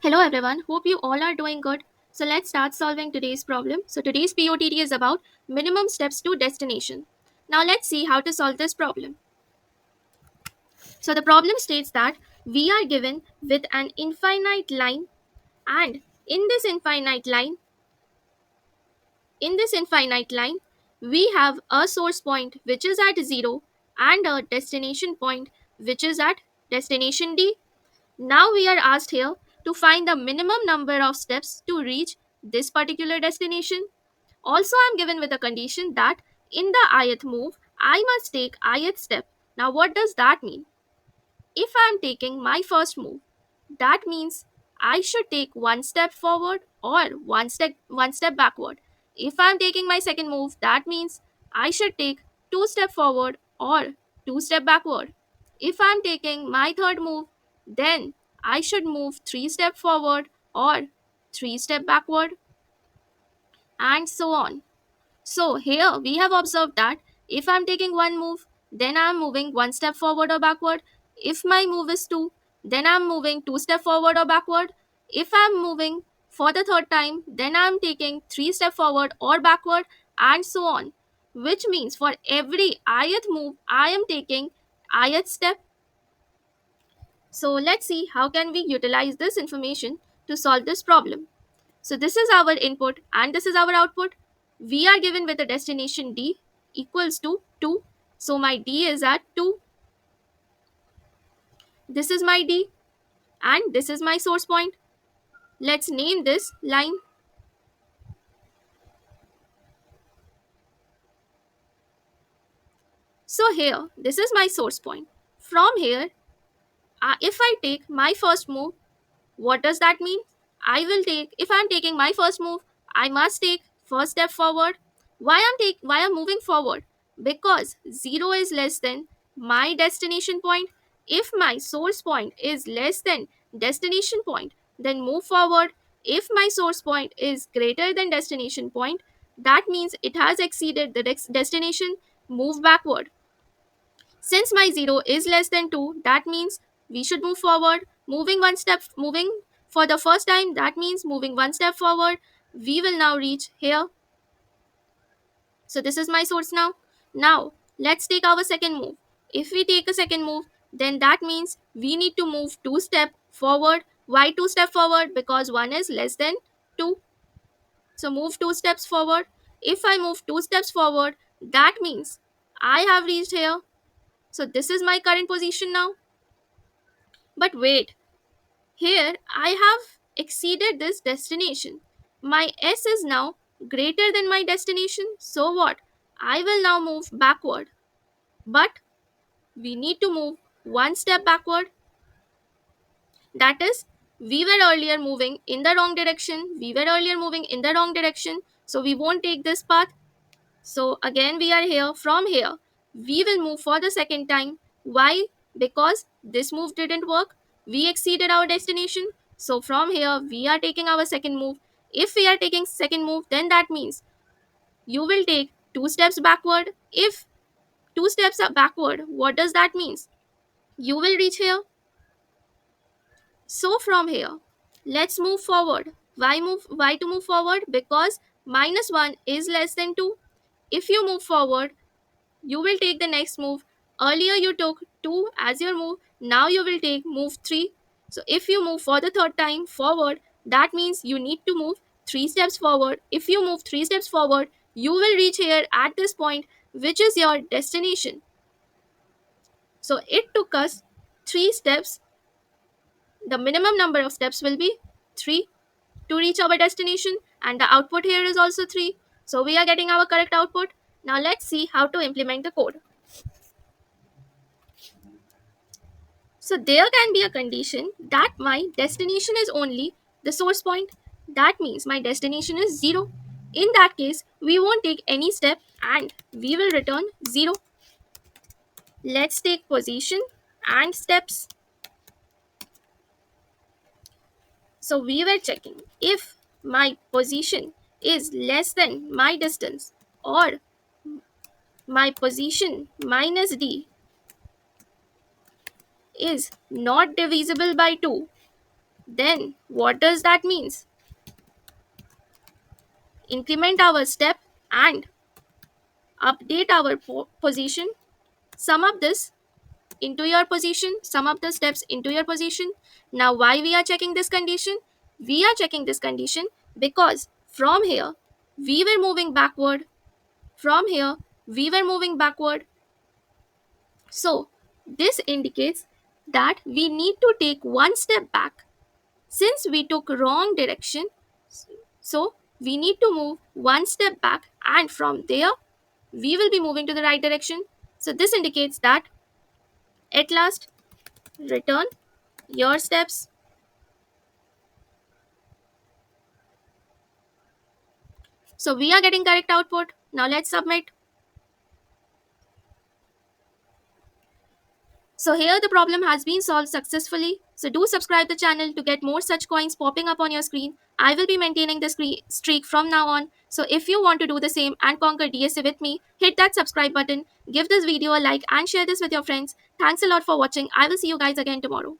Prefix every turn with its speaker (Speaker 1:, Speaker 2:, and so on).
Speaker 1: Hello everyone, hope you all are doing good. So let's start solving today's problem. So today's POTD is about minimum steps to destination. Now let's see how to solve this problem. So the problem states that we are given with an infinite line, and in this infinite line we have a source point which is at 0 and a destination point which is at destination D. Now we are asked here to find the minimum number of steps to reach this particular destination. Also, I am given with a condition that in the ith move, I must take ith step. Now, what does that mean? If I am taking my first move, that means I should take one step forward or one step backward. If I am taking my second move, that means I should take two step forward or two step backward. If I am taking my third move, then I should move three step forward or three step backward, and so on. So here we have observed that if I'm taking one move, then I'm moving one step forward or backward. If my move is two, then I'm moving two step forward or backward. If I'm moving for the third time, then I'm taking three step forward or backward, and so on. Which means for every ith move, I am taking ith step. So let's see how can we utilize this information to solve this problem. So this is our input and this is our output. We are given with a destination D equals to 2. So my D is at 2. This is my D and this is my source point. Let's name this line. So here, this is my source point. From here, if I take my first move, what does that mean? If I'm taking my first move, I must take first step forward. Why I'm moving forward? Because 0 is less than my destination point. If my source point is less than destination point, then move forward. If my source point is greater than destination point, that means it has exceeded the destination, move backward. Since my 0 is less than 2, that means we should move forward. Moving for the first time, that means moving one step forward. We will now reach here. So this is my source now. Now, let's take our second move. If we take a second move, then that means we need to move two step forward. Why two step forward? Because 1 is less than 2. So move two steps forward. If I move two steps forward, that means I have reached here. So this is my current position now. But wait, here I have exceeded this destination. My S is now greater than my destination. So what? I will now move backward. But we need to move one step backward. That is, we were earlier moving in the wrong direction. So we won't take this path. So again, we are here. From here, we will move for the second time. Why? Because this move didn't work. We exceeded our destination. So from here, we are taking our second move. If we are taking second move, then that means you will take two steps backward. If two steps are backward, what does that mean? You will reach here. So from here, let's move forward. Why to move forward? Because -1 is less than 2. If you move forward, you will take the next move. Earlier you took 2 as your move, now you will take move 3. So if you move for the third time forward, that means you need to move 3 steps forward. If you move 3 steps forward, you will reach here at this point, which is your destination. So it took us 3 steps. The minimum number of steps will be 3 to reach our destination, and the output here is also 3. So we are getting our correct output. Now let's see how to implement the code. So there can be a condition that my destination is only the source point. That means my destination is 0. In that case, we won't take any step and we will return 0. Let's take position and steps. So we were checking if my position is less than my distance or my position minus d is not divisible by 2, Then what does that means? Increment our step and update our position. Sum up this into your position, sum up the steps into your position. Now why we are checking this condition? We are checking this condition because from here we were moving backward. From here we were moving backward. So this indicates that we need to take one step back. Since we took wrong direction, so we need to move one step back, and from there we will be moving to the right direction. So this indicates that at last return your steps. So we are getting correct output. Now let's submit. So here the problem has been solved successfully. So do subscribe the channel to get more such coins popping up on your screen. I will be maintaining this streak from now on. So if you want to do the same and conquer DSA with me, hit that subscribe button, give this video a like and share this with your friends. Thanks a lot for watching. I will see you guys again tomorrow.